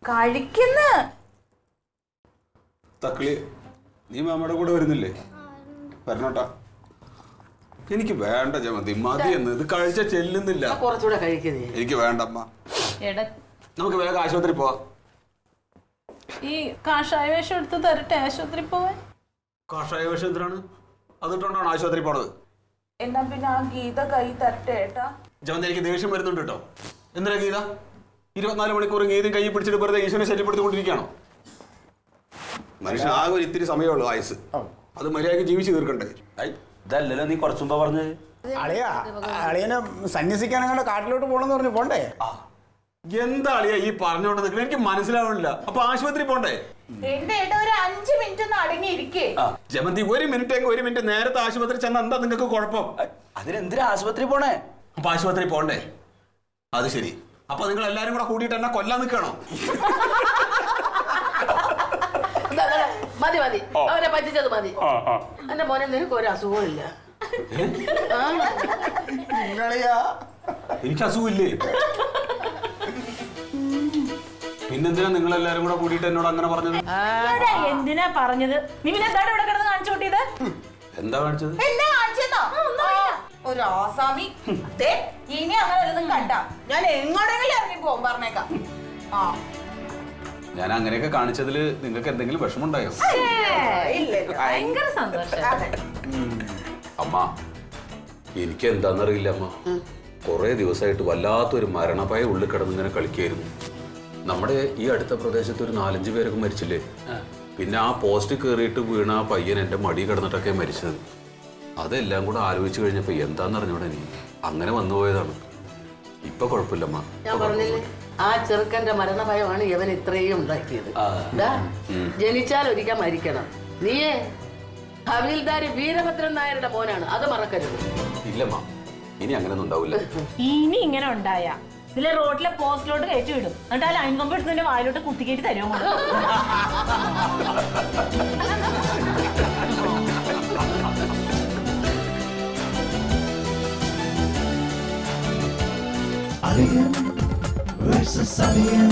കഴിക്കുന്ന തക്കളി നീ മാമയുടെ കൂടെ വരുന്നില്ലേ? വരണോട്ടാ. എനിക്ക് വേണ്ട ജമന്തി, മതി എന്ന്. ഇത് കഴിച്ച ചെല്ലുന്നില്ല. കുറച്ചുകൂടെ കഴിക്കുന്നേ. എനിക്ക് വേണ്ടമ്മ. നമുക്ക് വേഗം ആശുപത്രി പോവാം. ഈ കാഷായ വേഷം എടുത്ത് തരട്ടെ ആശുപത്രി പോവാൻ? കാഷായ വേഷം എന്തിനാണ്? അതിട്ടോണ്ടാണ് ആശുപത്രി പോണത്. എന്നാ പിന്നെ ആ ഗീത കൈ തരട്ടെ ഏട്ടാ. ജമന്തി, എനിക്ക് ദേഷ്യം വരുന്നുണ്ട് കേട്ടോ. എന്തിനാ ഗീത 24 മണിക്കൂർ ഗീതയും കൈ പിടിച്ചിട്ട് വെറുതെ ഈശ്വരനെ ശല്യപ്പെടുത്തിക്കൊണ്ടിരിക്കുകയാണോ? മനുഷ്യൻ ആകെ ഒരു ഇത്തിരി സമയമുള്ളൂ ആയുസ്. അത് മര്യാദയ്ക്ക് ജീവിച്ച് തീർക്കണ്ടേ? ഇതല്ലല്ലോ നീ കുറച്ചു മുമ്പ് പറഞ്ഞത്. അളിയനെ സന്യസിക്കാനങ്ങനെ കാട്ടിലോട്ട് പോണെന്ന് പറഞ്ഞു പോണ്ടേ? എന്താ അളിയാ ഈ പറഞ്ഞോണ്ട് നിൽക്കുന്നത്? എനിക്ക് മനസ്സിലാവണില്ല. അപ്പൊ ആശുപത്രി പോണ്ടേ? എന്റെ ഏട്ടാ ഒരു 5 മിനിറ്റ് ഒന്ന് അടങ്ങിയിരിക്കേ. ജമന്തി, 1 മിനിറ്റ് നേരത്തെ ആശുപത്രി ചെന്ന എന്താ നിങ്ങൾക്ക് കുഴപ്പം? അതിനെന്തിനാ ആശുപത്രി പോണേ? അപ്പൊ ആശുപത്രി പോണ്ടേ? അത് ശരി. അപ്പൊ നിങ്ങൾ എല്ലാരും കൂടെ കൂടിയിട്ട് എന്നെ കൊല്ലാൻ നിൽക്കണോ? മതി മതി, അവനെ പറ്റിച്ചത് മതി. എന്റെ മോനെ നിനക്ക് ഒരു അസുഖമില്ല. എനിക്ക് അസുഖമില്ലേ? പിന്നെന്തിനാ നിങ്ങൾ എല്ലാരും കൂടെ കൂടിയിട്ട് എന്നോട് അങ്ങനെ പറഞ്ഞത്? എന്തിനാ പറഞ്ഞത്? നീ പിന്നെ എന്താണ് ഇവിടെ കിടന്ന് കാണിച്ചു കൂട്ടിയത്? എന്താ കാണിച്ചത്? എന്നാ കാണിച്ചെന്നോ? ഒരു ആസാമി. ഇനി അങ്ങനെ ഒന്നും കണ്ട ഞാൻ എങ്ങോട്ടെങ്കിലും ഇറങ്ങി പോകും, പറഞ്ഞേക്കാം. ഞാൻ അങ്ങനെയൊക്കെ കാണിച്ചതില് നിങ്ങൾക്ക് എന്തെങ്കിലും വിഷമമുണ്ടായോ? ഭയങ്കര സന്തോഷം. അമ്മ, എനിക്ക് എന്താന്നറിയില്ല അമ്മ. കുറെ ദിവസമായിട്ട് വല്ലാത്തൊരു മരണഭയം ഉള്ളിൽ കിടന്നിങ്ങനെ കളിക്കായിരുന്നു. നമ്മുടെ ഈ അടുത്ത പ്രദേശത്ത് ഒരു 4-5 പേരൊക്കെ മരിച്ചില്ലേ? പിന്നെ ആ പോസ്റ്റ് കയറിയിട്ട് വീണ ആ പയ്യൻ എൻ്റെ മടി കിടന്നിട്ടൊക്കെ മരിച്ചത്. അതെല്ലാം കൂടെ ആലോചിച്ച് കഴിഞ്ഞപ്പോ എന്താന്നറിഞ്ഞൂടെ നീ അങ്ങനെ വന്നുപോയതാണ്. ഇപ്പൊ കുഴപ്പമില്ലമ്മ. ഞാൻ പറഞ്ഞില്ലേ, ആ ചെറുക്കന്റെ മരണഭയമാണ് ഇവൻ ഇത്രയും ഉണ്ടാക്കിയത്. ജനിച്ചാൽ ഒരിക്കൽ മരിക്കണം. നീയേ ഹവീൽദാര് വീരഭദ്രൻ നായരുടെ മോനാണ്, അത് മറക്കരുത്. ഇല്ലമ്മ, ഇനി അങ്ങനെയൊന്നും ഉണ്ടാവില്ല. ഇനി ഇങ്ങനെ ഉണ്ടായ ഇതിലെ റോഡിലെ പോസ്റ്റിലോട്ട് കയറ്റി വിടും. എന്നിട്ട് ആ ലൈൻ കമ്പ് എടുത്ത് വായിലോട്ട് കുത്തിക്കേറ്റി തരുമോ? Alien versus Alien.